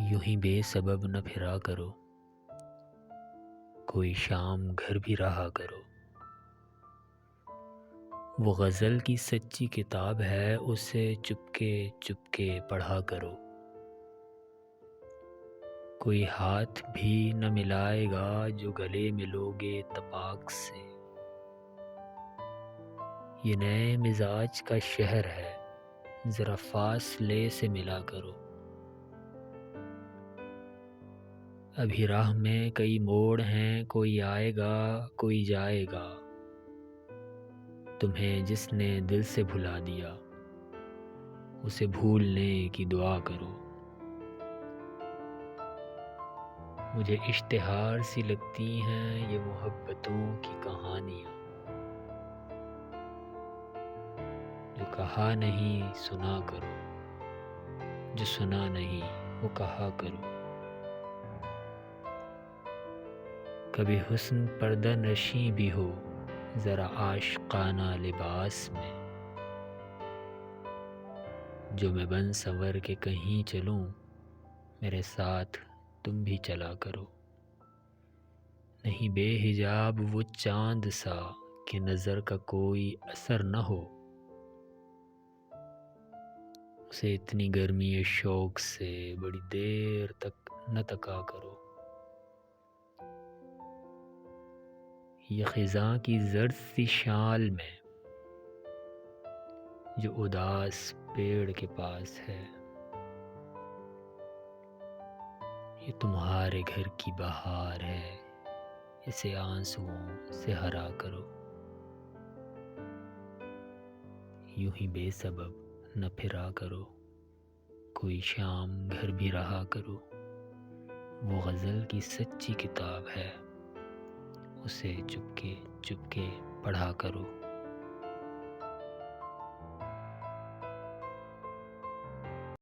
یوں ہی بے سبب نہ پھرا کرو، کوئی شام گھر بھی رہا کرو۔ وہ غزل کی سچی کتاب ہے، اسے چپکے چپکے پڑھا کرو۔ کوئی ہاتھ بھی نہ ملائے گا جو گلے ملو گے اتفاق سے۔ یہ نئے مزاج کا شہر ہے، ذرا فاصلے سے ملا کرو۔ ابھی راہ میں کئی موڑ ہیں، کوئی آئے گا کوئی جائے گا۔ تمہیں جس نے دل سے بھلا دیا، اسے بھولنے کی دعا کرو۔ مجھے اشتہار سی لگتی ہیں یہ محبتوں کی کہانیاں، جو کہا نہیں سنا کرو، جو سنا نہیں وہ کہا کرو۔ کبھی حسن پردہ نشیں بھی ہو ذرا عاشقانہ لباس میں، جو میں بن سنور کے کہیں چلوں میرے ساتھ تم بھی چلا کرو۔ نہیں بے حجاب وہ چاند سا کہ نظر کا کوئی اثر نہ ہو، اسے اتنی گرمی شوق سے بڑی دیر تک نہ تکا کرو۔ یہ خزاں کی زرد سی شال میں جو اداس پیڑ کے پاس ہے، یہ تمہارے گھر کی بہار ہے، اسے آنسوؤں سے ہرا کرو۔ یوں ہی بے سبب نہ پھرا کرو، کوئی شام گھر بھی رہا کرو۔ وہ غزل کی سچی کتاب ہے، اسے چپکے چپکے پڑھا کرو۔